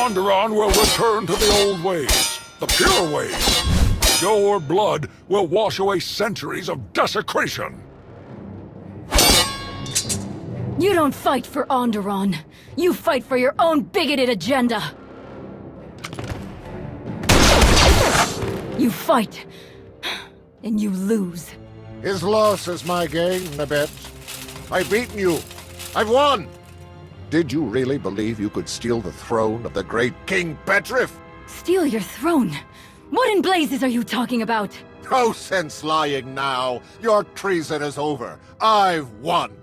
Onderon will return to the old ways, the pure ways. Your blood will wash away centuries of desecration. You don't fight for Onderon. You fight for your own bigoted agenda. You fight, and you lose. His loss is my gain, Nabet. I've beaten you. I've won! Did you really believe you could steal the throne of the great King Petrif? Steal your throne? What in blazes are you talking about? No sense lying now. Your treason is over. I've won.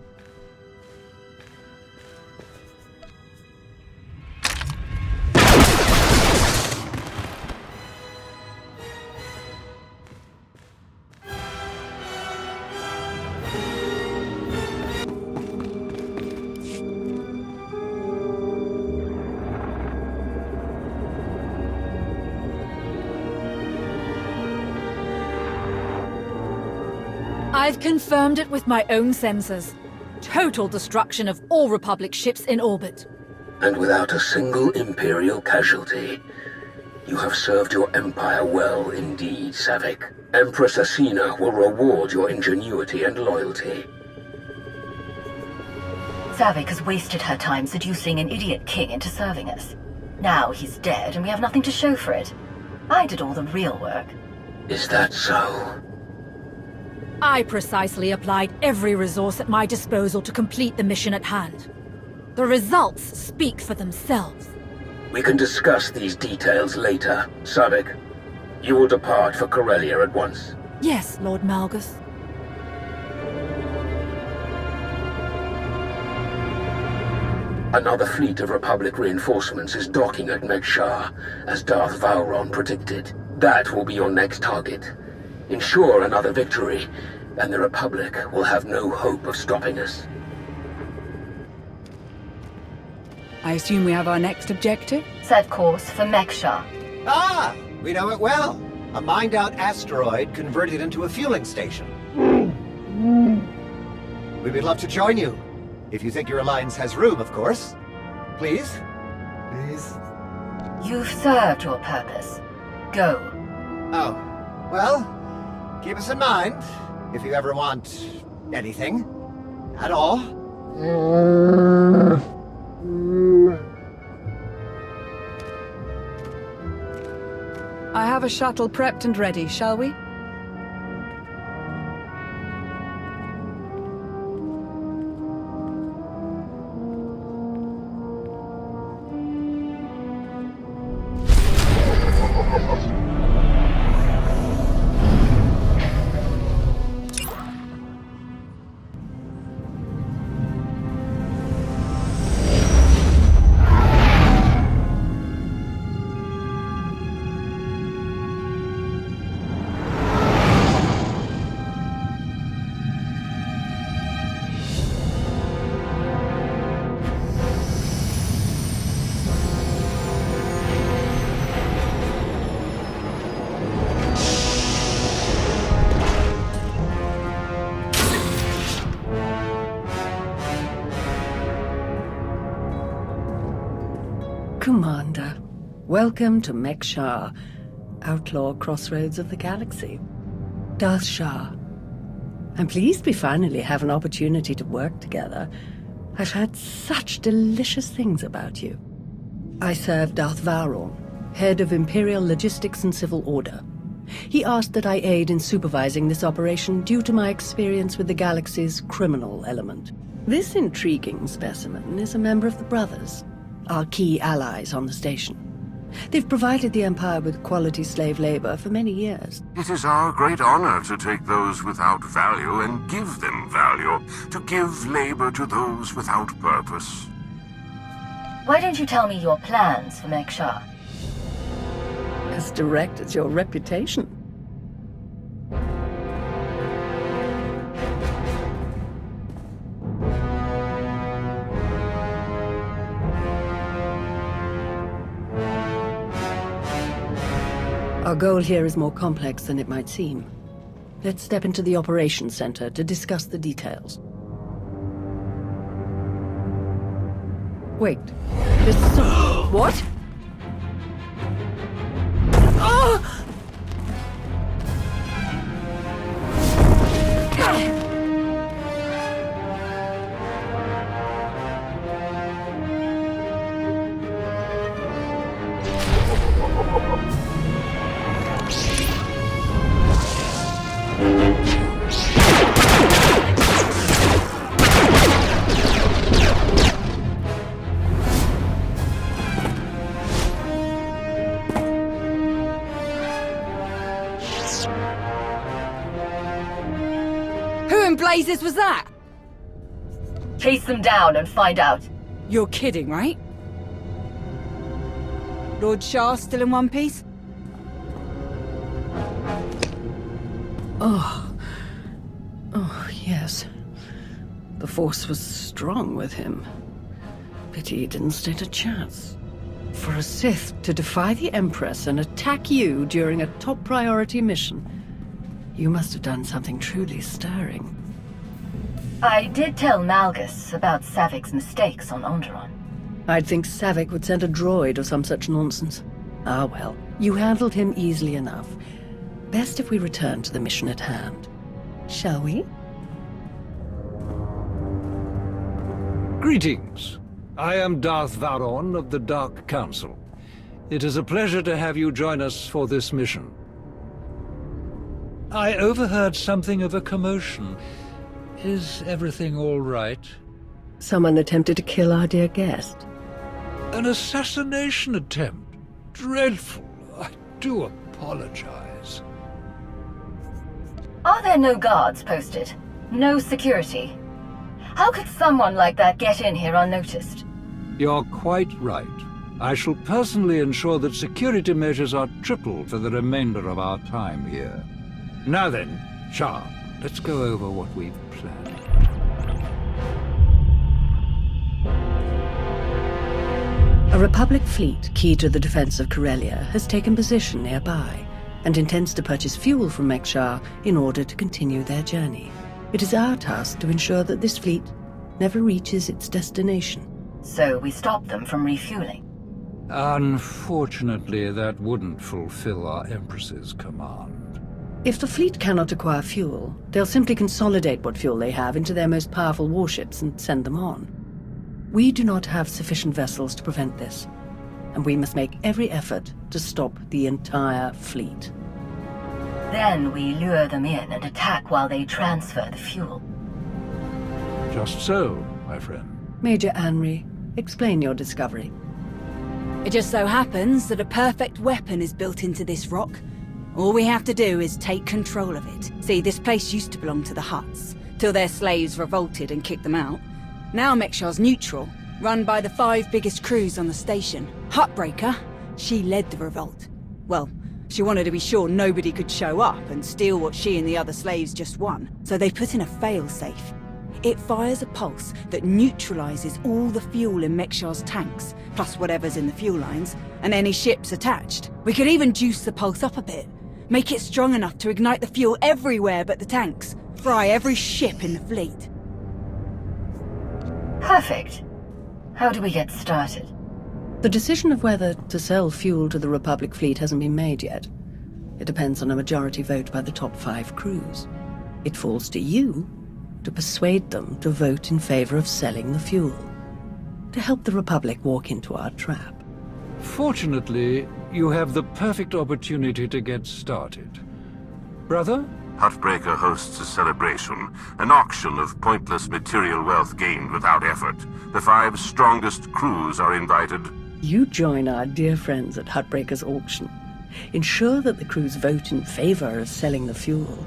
I've confirmed it with my own sensors. Total destruction of all Republic ships in orbit. And without a single Imperial casualty. You have served your Empire well indeed, Savik. Empress Asina will reward your ingenuity and loyalty. Savik has wasted her time seducing an idiot king into serving us. Now he's dead and we have nothing to show for it. I did all the real work. Is that so? I precisely applied every resource at my disposal to complete the mission at hand. The results speak for themselves. We can discuss these details later, Savik. You will depart for Corellia at once. Yes, Lord Malgus. Another fleet of Republic reinforcements is docking at Megshar, as Darth Vowron predicted. That will be your next target. Ensure another victory, and the Republic will have no hope of stopping us. I assume we have our next objective? Set course for Megshar. Ah, we know it well. A mined-out asteroid converted into a fueling station. We would love to join you. If you think your alliance has room, of course. Please? Please? You've served your purpose. Go. Oh, well, keep us in mind if you ever want anything at all. I have a shuttle prepped and ready, shall we? Commander, welcome to Megshar, outlaw crossroads of the galaxy. Darth Shah, I'm pleased we finally have an opportunity to work together. I've heard such delicious things about you. I serve Darth Vowron, head of Imperial Logistics and Civil Order. He asked that I aid in supervising this operation due to my experience with the galaxy's criminal element. This intriguing specimen is a member of the Brothers, our key allies on the station. They've provided the Empire with quality slave labor for many years. It is our great honor to take those without value and give them value, to give labor to those without purpose. Why don't you tell me your plans for Megshar? As direct as your reputation. Our goal here is more complex than it might seem. Let's step into the operations center to discuss the details. Wait, there's some... What? Who in blazes was that? Chase them down and find out. You're kidding, right? Lord Shah still in one piece? Oh, yes. The Force was strong with him. Pity he didn't stand a chance. For a Sith to defy the Empress and attack you during a top priority mission, you must have done something truly stirring. I did tell Malgus about Savik's mistakes on Onderon. I'd think Savik would send a droid or some such nonsense. Ah well, you handled him easily enough. Best if we return to the mission at hand. Shall we? Greetings. I am Darth Vowron of the Dark Council. It is a pleasure to have you join us for this mission. I overheard something of a commotion. Is everything all right? Someone attempted to kill our dear guest. An assassination attempt? Dreadful. I do apologize. Are there no guards posted? No security? How could someone like that get in here unnoticed? You're quite right. I shall personally ensure that security measures are tripled for the remainder of our time here. Now then, Shah, let's go over what we've planned. A Republic fleet key to the defense of Corellia has taken position nearby and intends to purchase fuel from Mek-Shar in order to continue their journey. It is our task to ensure that this fleet never reaches its destination. So we stop them from refueling. Unfortunately, that wouldn't fulfill our Empress's command. If the fleet cannot acquire fuel, they'll simply consolidate what fuel they have into their most powerful warships and send them on. We do not have sufficient vessels to prevent this, and we must make every effort to stop the entire fleet. Then we lure them in and attack while they transfer the fuel. Just so, my friend. Major Anri, explain your discovery. It just so happens that a perfect weapon is built into this rock. All we have to do is take control of it. See, this place used to belong to the Hutts, till their slaves revolted and kicked them out. Now Mek-Shar's neutral, run by the 5 biggest crews on the station. Huttbreaker, she led the revolt. Well, she wanted to be sure nobody could show up and steal what she and the other slaves just won, so they put in a fail-safe. It fires a pulse that neutralizes all the fuel in Mek-Shar's tanks, plus whatever's in the fuel lines, and any ships attached. We could even juice the pulse up a bit, make it strong enough to ignite the fuel everywhere but the tanks, fry every ship in the fleet. Perfect. How do we get started? The decision of whether to sell fuel to the Republic fleet hasn't been made yet. It depends on a majority vote by the top 5 crews. It falls to you to persuade them to vote in favor of selling the fuel, to help the Republic walk into our trap. Fortunately, you have the perfect opportunity to get started. Brother? Huttbreaker hosts a celebration, an auction of pointless material wealth gained without effort. The 5 strongest crews are invited. You join our dear friends at Huttbreaker's auction. Ensure that the crews vote in favor of selling the fuel,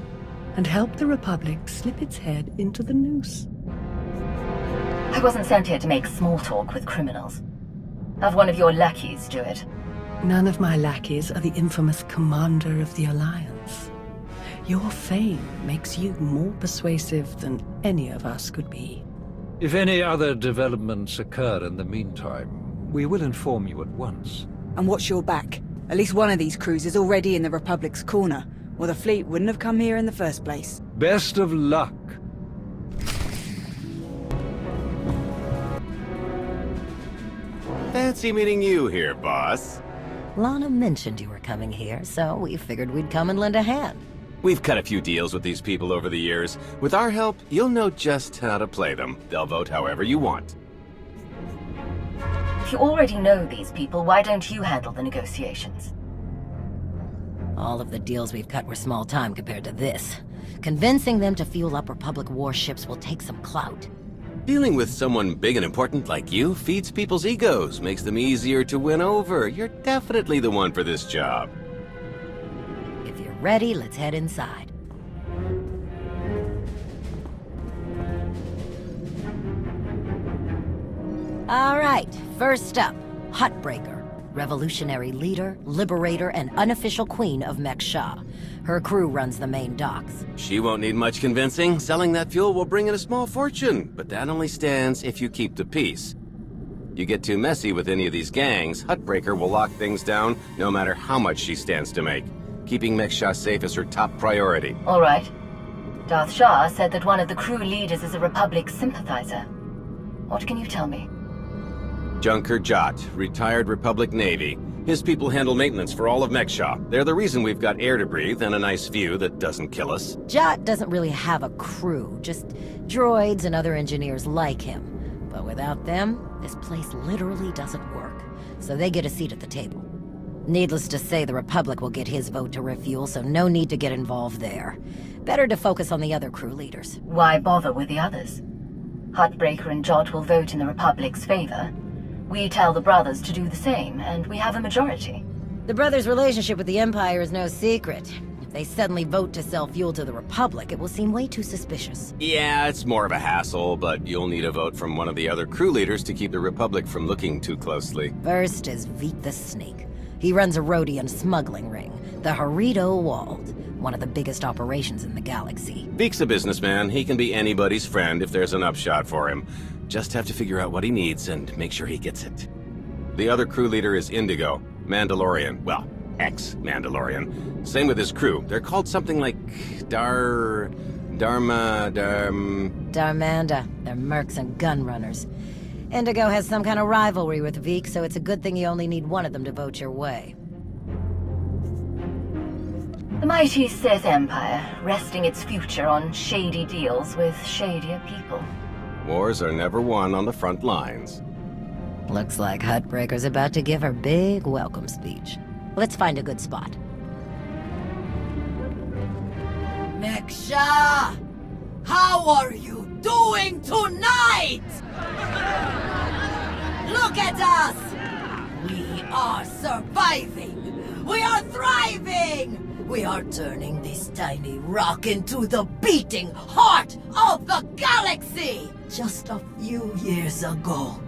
and help the Republic slip its head into the noose. I wasn't sent here to make small talk with criminals. Have one of your lackeys do it. None of my lackeys are the infamous commander of the Alliance. Your fame makes you more persuasive than any of us could be. If any other developments occur in the meantime, we will inform you at once. And watch your back. At least one of these crews is already in the Republic's corner, or the fleet wouldn't have come here in the first place. Best of luck. Fancy meeting you here, boss. Lana mentioned you were coming here, so we figured we'd come and lend a hand. We've cut a few deals with these people over the years. With our help, you'll know just how to play them. They'll vote however you want. If you already know these people, why don't you handle the negotiations? All of the deals we've cut were small time compared to this. Convincing them to fuel up Republic warships will take some clout. Dealing with someone big and important like you feeds people's egos, makes them easier to win over. You're definitely the one for this job. If you're ready, let's head inside. All right, first up, Huttbreaker. Revolutionary leader, liberator, and unofficial queen of Mek-Sha. Her crew runs the main docks. She won't need much convincing. Selling that fuel will bring in a small fortune, but that only stands if you keep the peace. You get too messy with any of these gangs, Huttbreaker will lock things down no matter how much she stands to make. Keeping Mek-Sha safe is her top priority. All right. Darth Shah said that one of the crew leaders is a Republic sympathizer. What can you tell me? Junker Jot, retired Republic Navy. His people handle maintenance for all of Mek-Sha. They're the reason we've got air to breathe and a nice view that doesn't kill us. Jot doesn't really have a crew, just droids and other engineers like him. But without them, this place literally doesn't work. So they get a seat at the table. Needless to say, the Republic will get his vote to refuel, so no need to get involved there. Better to focus on the other crew leaders. Why bother with the others? Huttbreaker and Jot will vote in the Republic's favor. We tell the brothers to do the same, and we have a majority. The brothers' relationship with the Empire is no secret. If they suddenly vote to sell fuel to the Republic, it will seem way too suspicious. Yeah, it's more of a hassle, but you'll need a vote from one of the other crew leaders to keep the Republic from looking too closely. First is Veek the Snake. He runs a Rhodian smuggling ring, the Harrido Wald, one of the biggest operations in the galaxy. Veek's a businessman. He can be anybody's friend if there's an upshot for him. Just have to figure out what he needs and make sure he gets it. The other crew leader is Indigo, Mandalorian. Well, ex-Mandalorian. Same with his crew. They're called something like Darmanda. They're mercs and gun runners. Indigo has some kind of rivalry with Veek, so it's a good thing you only need one of them to vote your way. The mighty Sith Empire, resting its future on shady deals with shadier people. Wars are never won on the front lines. Looks like Huttbreaker's about to give her big welcome speech. Let's find a good spot. Mek-Sha! How are you doing tonight? Look at us! We are surviving! We are thriving! We are turning this tiny rock into the beating heart of the galaxy! Just a few years ago,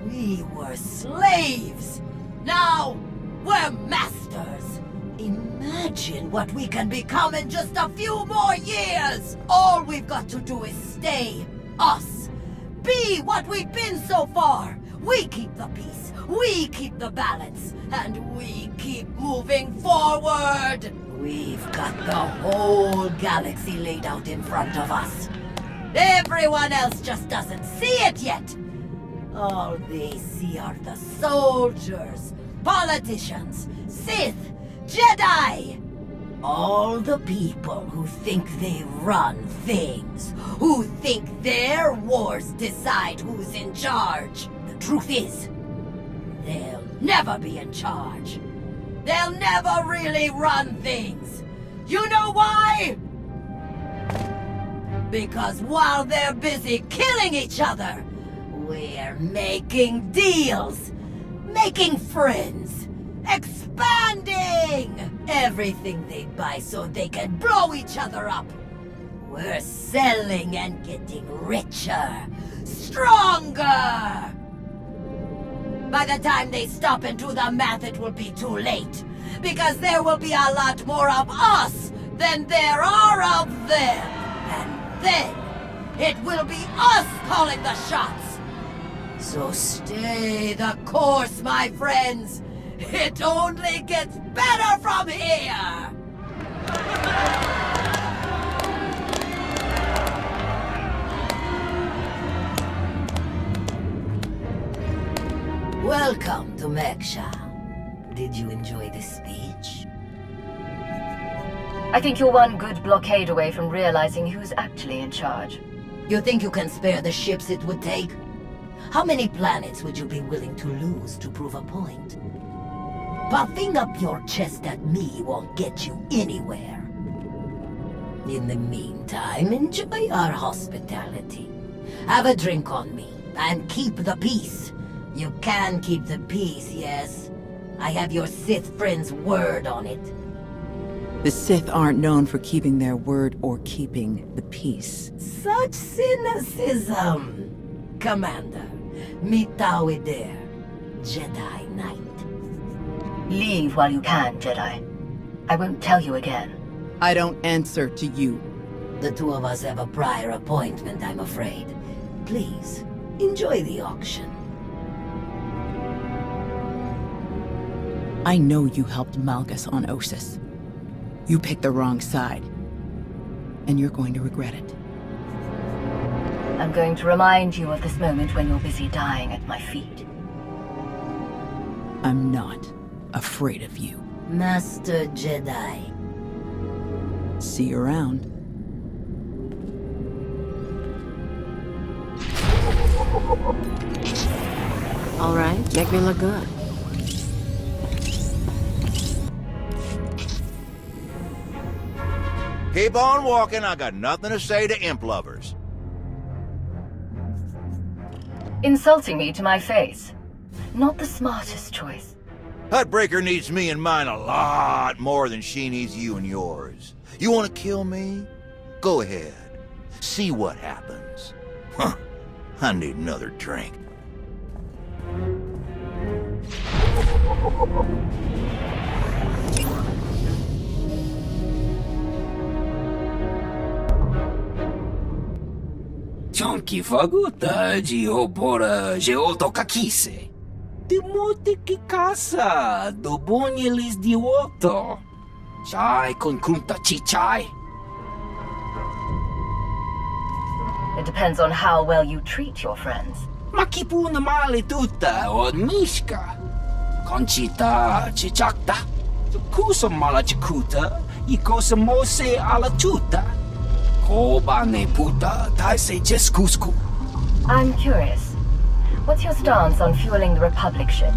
we were slaves. Now, we're masters. Imagine what we can become in just a few more years. All we've got to do is stay us. Be what we've been so far. We keep the peace, we keep the balance, and we keep moving forward. We've got the whole galaxy laid out in front of us. Everyone else just doesn't see it yet. All they see are the soldiers, politicians, Sith, Jedi. All the people who think they run things, who think their wars decide who's in charge. The truth is, they'll never be in charge. They'll never really run things. You know why? Because while they're busy killing each other, we're making deals, making friends, expanding everything they buy so they can blow each other up. We're selling and getting richer, stronger. By the time they stop and do the math, it will be too late. Because there will be a lot more of us than there are of them. And then, it will be us calling the shots. So stay the course, my friends. It only gets better from here. Welcome to Mek-Sha. Did you enjoy this speech? I think you're one good blockade away from realizing who's actually in charge. You think you can spare the ships it would take? How many planets would you be willing to lose to prove a point? Puffing up your chest at me won't get you anywhere. In the meantime, enjoy our hospitality. Have a drink on me, and keep the peace. You can keep the peace, yes? I have your Sith friend's word on it. The Sith aren't known for keeping their word or keeping the peace. Such cynicism! Commander, meet Tawi there, Jedi Knight. Leave while you can, Jedi. I won't tell you again. I don't answer to you. The two of us have a prior appointment, I'm afraid. Please, enjoy the auction. I know you helped Malgus on Ossus. You picked the wrong side. And you're going to regret it. I'm going to remind you of this moment when you're busy dying at my feet. I'm not afraid of you. Master Jedi. See you around. All right, make me look good. Keep on walking, I got nothing to say to imp lovers. Insulting me to my face. Not the smartest choice. Huttbreaker needs me and mine a lot more than she needs you and yours. You want to kill me? Go ahead. See what happens. Huh. I need another drink. Chonky faguta geopora geotokakise. Demote que caça do bonyelis de oto. Chai con kunta chichai. It depends on how well you treat your friends. Makipuna male tuta od mishka. Conchita chichakta. Kusa mala chikuta. Ikosa mose ala tuta. Kobane puta taise jeskusku. I'm curious. What's your stance on fueling the Republic ships?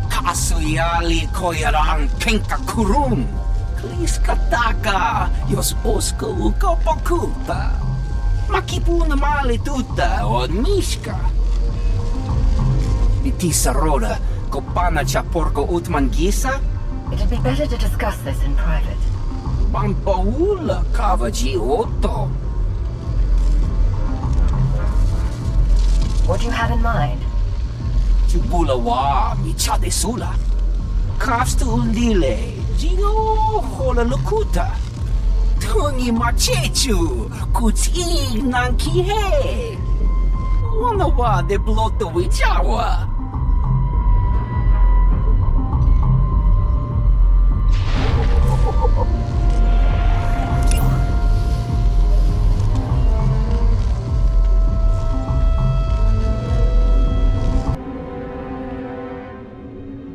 Kasuyali koyaran kenka kurun. Kliskataka yos oska ukopokuta. Makipuna male tuta od mishka. Itisa roda kopana chaporko utmangisa? It'd be better to discuss this in private. Pampaula Kavaji Otto. What do you have in mind? Chubulawa Michade Sula. Kafstu Undile. Gio Hola Lukuta. Tungi Machechu. Kuti Nankihe. Wanawa de Bloto Wichawa.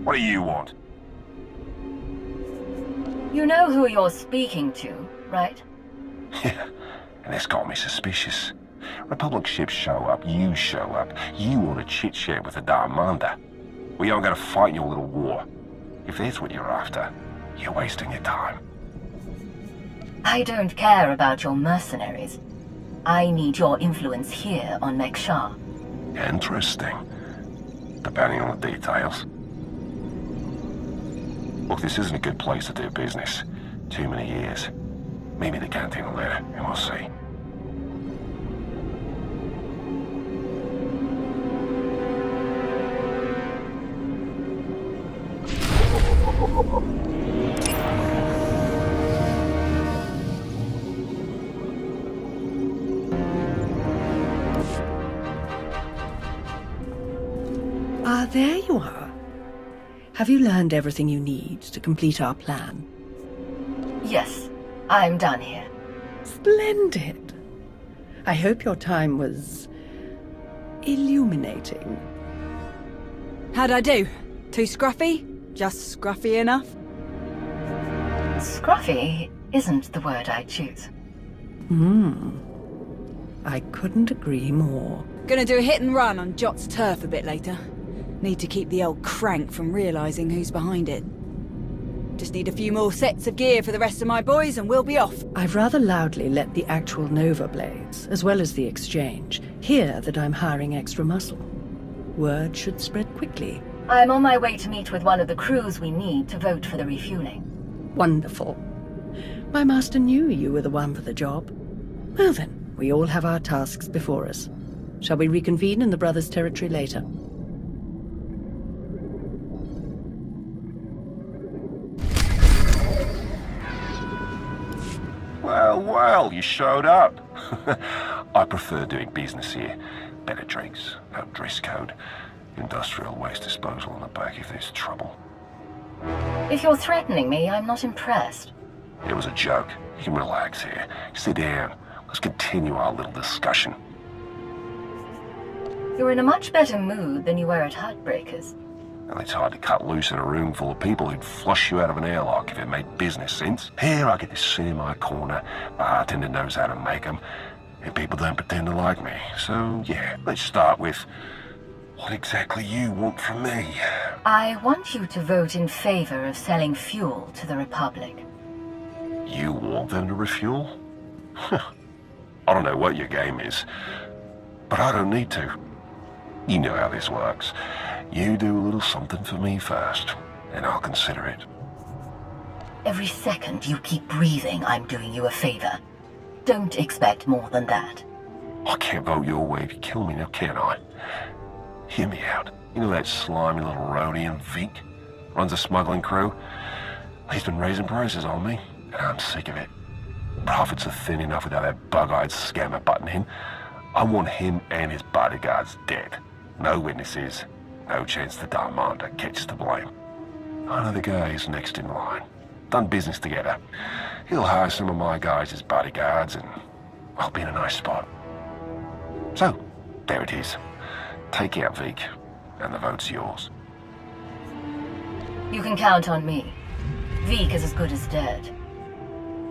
What do you want? You know who you're speaking to, right? Yeah, and this got me suspicious. Republic ships show up, you show up. You want to chit-chat with the Darmander. We aren't going to fight your little war. If that's what you're after, you're wasting your time. I don't care about your mercenaries. I need your influence here on Mek-Shar. Interesting. Depending on the details. Look, this isn't a good place to do business. Too many years. Maybe the canteen will let it, and we'll see. Ah, there you are. Have you learned everything you need to complete our plan? Yes, I'm done here. Splendid. I hope your time was illuminating. How'd I do? Too scruffy? Just scruffy enough? Scruffy isn't the word I'd choose. I couldn't agree more. Gonna do a hit and run on Jot's turf a bit later. Need to keep the old crank from realizing who's behind it. Just need a few more sets of gear for the rest of my boys and we'll be off. I've rather loudly let the actual Nova Blades, as well as the Exchange, hear that I'm hiring extra muscle. Word should spread quickly. I'm on my way to meet with one of the crews we need to vote for the refueling. Wonderful. My master knew you were the one for the job. Well then, we all have our tasks before us. Shall we reconvene in the Brothers' territory later? Well, you showed up. I prefer doing business here. Better drinks, no dress code, industrial waste disposal on the back if there's trouble. If you're threatening me, I'm not impressed. It was a joke. You can relax here. Sit down. Let's continue our little discussion. You're in a much better mood than you were at Heartbreakers. Well, it's hard to cut loose in a room full of people who'd flush you out of an airlock if it made business sense. Here I get to sit in my corner, bartender knows how to make them, and people don't pretend to like me. So, yeah, let's start with what exactly you want from me. I want you to vote in favor of selling fuel to the Republic. You want them to refuel? I don't know what your game is, but I don't need to. You know how this works. You do a little something for me first, and I'll consider it. Every second you keep breathing, I'm doing you a favor. Don't expect more than that. I can't vote your way if you kill me now, can I? Hear me out. You know that slimy little roadie in Vic? Runs a smuggling crew? He's been raising prices on me, and I'm sick of it. Profits are thin enough without that bug-eyed scammer butting in. I want him and his bodyguards dead. No witnesses. No chance the Darmander gets to blame. I know the guy is next in line. Done business together. He'll hire some of my guys as bodyguards and I'll be in a nice spot. So, there it is. Take out Vic, and the vote's yours. You can count on me. Vic is as good as dead.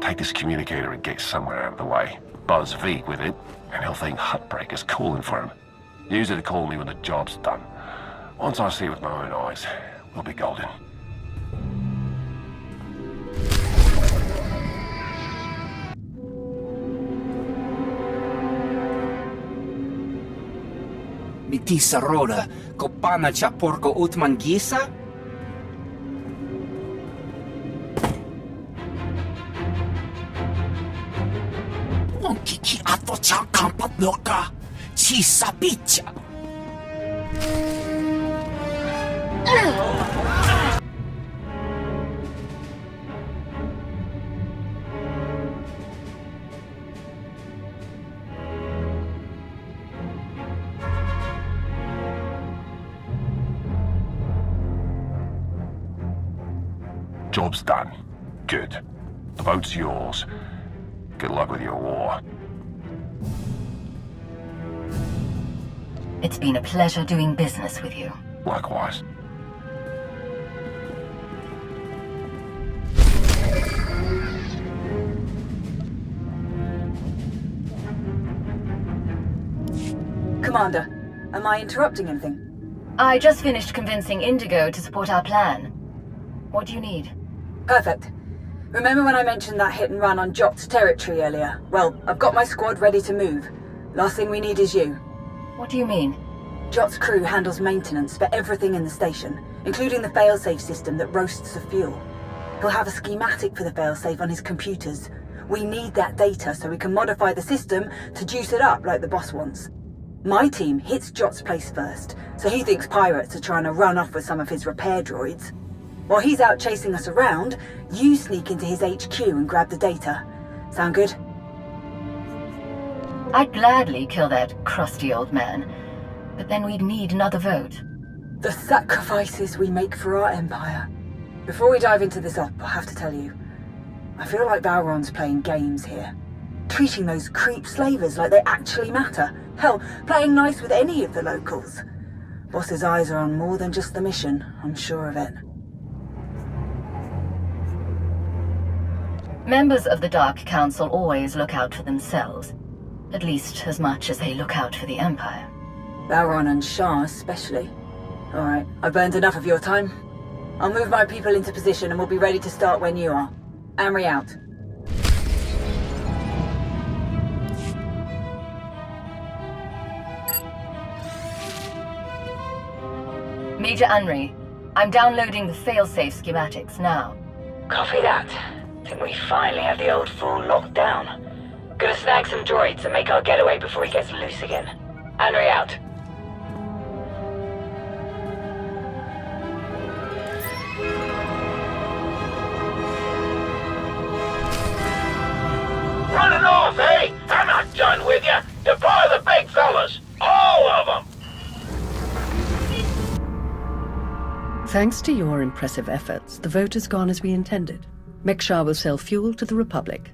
Take this communicator and get somewhere out of the way. Buzz Vic with it, and he'll think Heartbreaker's calling for him. Use it to call me when the job's done. Once I see it with my own eyes, we'll be golden. Mitisa roda, kopana cha porco utman gisa? Kiki ato cha kampat loka, chisa picha. Job's done. Good. The vote's yours. Good luck with your war. It's been a pleasure doing business with you. Likewise. Commander, am I interrupting anything? I just finished convincing Indigo to support our plan. What do you need? Perfect. Remember when I mentioned that hit and run on Jot's territory earlier? Well, I've got my squad ready to move. Last thing we need is you. What do you mean? Jot's crew handles maintenance for everything in the station, including the failsafe system that roasts the fuel. He'll have a schematic for the failsafe on his computers. We need that data so we can modify the system to juice it up like the boss wants. My team hits Jot's place first, so he thinks pirates are trying to run off with some of his repair droids. While he's out chasing us around, you sneak into his HQ and grab the data. Sound good? I'd gladly kill that crusty old man, but then we'd need another vote. The sacrifices we make for our empire. Before we dive into this op, I have to tell you, I feel like Valron's playing games here. Treating those creep slavers like they actually matter. Hell, playing nice with any of the locals. Boss's eyes are on more than just the mission, I'm sure of it. Members of the Dark Council always look out for themselves. At least as much as they look out for the Empire. Vowron and Shah especially. Alright, I've burned enough of your time. I'll move my people into position and we'll be ready to start when you are. Amri out. Major Anri, I'm downloading the failsafe schematics now. Copy that. Think we finally have the old fool locked down. Gonna snag some droids and make our getaway before he gets loose again. Anri out. Running off, eh? I'm not done with you. Deploy the big fellas. All of them. Thanks to your impressive efforts, the vote has gone as we intended. Mek-Shar will sell fuel to the Republic.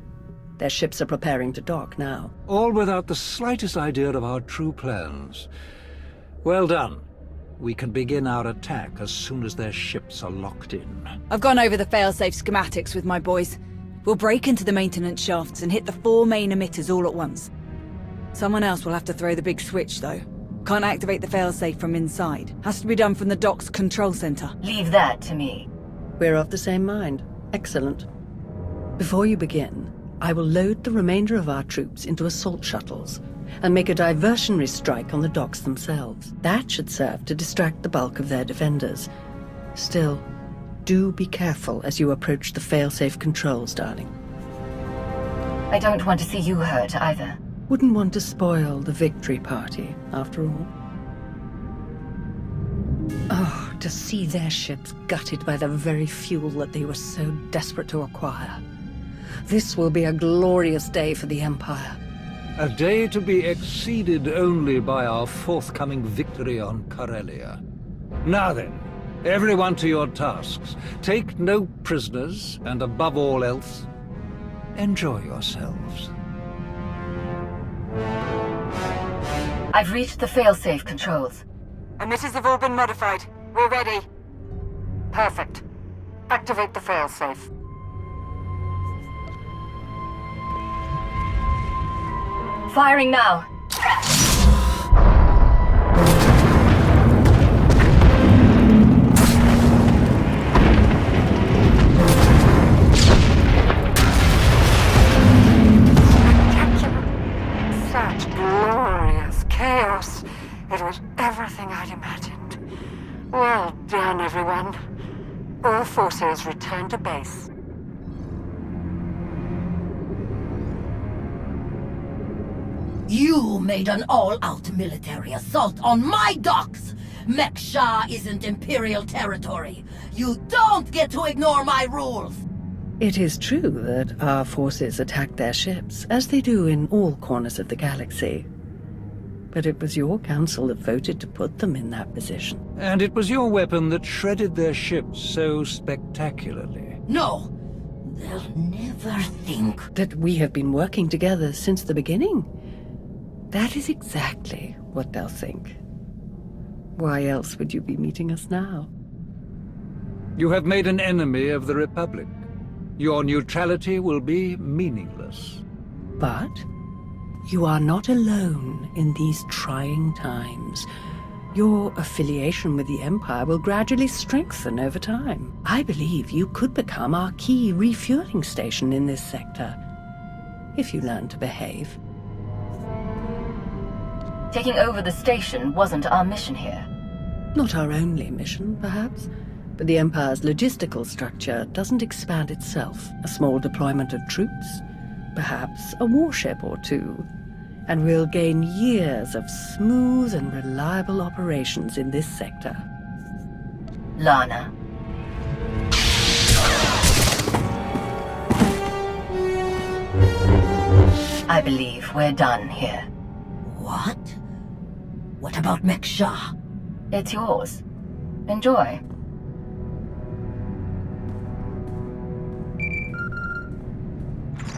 Their ships are preparing to dock now. All without the slightest idea of our true plans. Well done. We can begin our attack as soon as their ships are locked in. I've gone over the failsafe schematics with my boys. We'll break into the maintenance shafts and hit the 4 main emitters all at once. Someone else will have to throw the big switch, though. Can't activate the failsafe from inside. Has to be done from the dock's control center. Leave that to me. We're of the same mind. Excellent. Before you begin, I will load the remainder of our troops into assault shuttles and make a diversionary strike on the docks themselves. That should serve to distract the bulk of their defenders. Still, do be careful as you approach the failsafe controls, darling. I don't want to see you hurt either. Wouldn't want to spoil the victory party, after all. Oh, to see their ships gutted by the very fuel that they were so desperate to acquire. This will be a glorious day for the Empire. A day to be exceeded only by our forthcoming victory on Corellia. Now then, everyone to your tasks. Take no prisoners, and above all else, enjoy yourselves. I've reached the failsafe controls. Emitters have all been modified. We're ready. Perfect. Activate the failsafe. Firing now. Such glorious chaos. It was everything I'd imagined. Well done, everyone. All forces return to base. You made an all-out military assault on my docks! Mek-Shar isn't Imperial territory. You don't get to ignore my rules! It is true that our forces attacked their ships, as they do in all corners of the galaxy. But it was your council that voted to put them in that position. And it was your weapon that shredded their ships so spectacularly. No! They'll never think that we have been working together since the beginning. That is exactly what they'll think. Why else would you be meeting us now? You have made an enemy of the Republic. Your neutrality will be meaningless. But you are not alone in these trying times. Your affiliation with the Empire will gradually strengthen over time. I believe you could become our key refueling station in this sector, if you learn to behave. Taking over the station wasn't our mission here. Not our only mission, perhaps. But the Empire's logistical structure doesn't expand itself. A small deployment of troops, perhaps a warship or two, and we'll gain years of smooth and reliable operations in this sector. Lana. I believe we're done here. What? What about Mek-Shar? It's yours. Enjoy.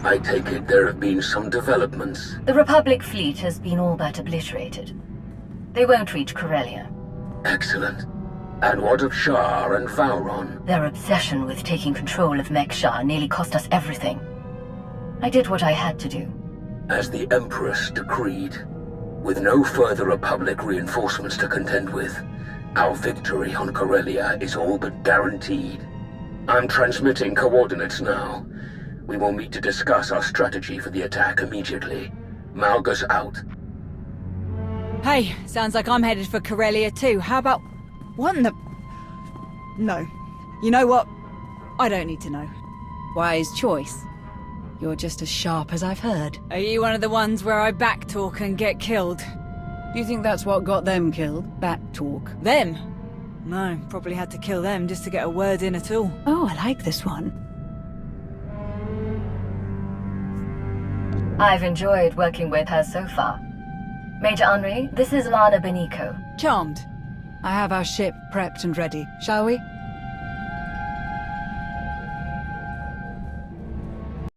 I take it there have been some developments. The Republic fleet has been all but obliterated. They won't reach Corellia. Excellent. And what of Shar and Vowron? Their obsession with taking control of Mek-Shar nearly cost us everything. I did what I had to do. As the Empress decreed, with no further Republic reinforcements to contend with, our victory on Corellia is all but guaranteed. I'm transmitting coordinates now. We will meet to discuss our strategy for the attack immediately. Malgus out. Hey, sounds like I'm headed for Corellia too. How about... What in the... No. You know what? I don't need to know. Wise choice. You're just as sharp as I've heard. Are you one of the ones where I backtalk and get killed? Do you think that's what got them killed? Backtalk? Them? No, probably had to kill them just to get a word in at all. Oh, I like this one. I've enjoyed working with her so far. Major Henri, this is Lana Benico. Charmed. I have our ship prepped and ready. Shall we?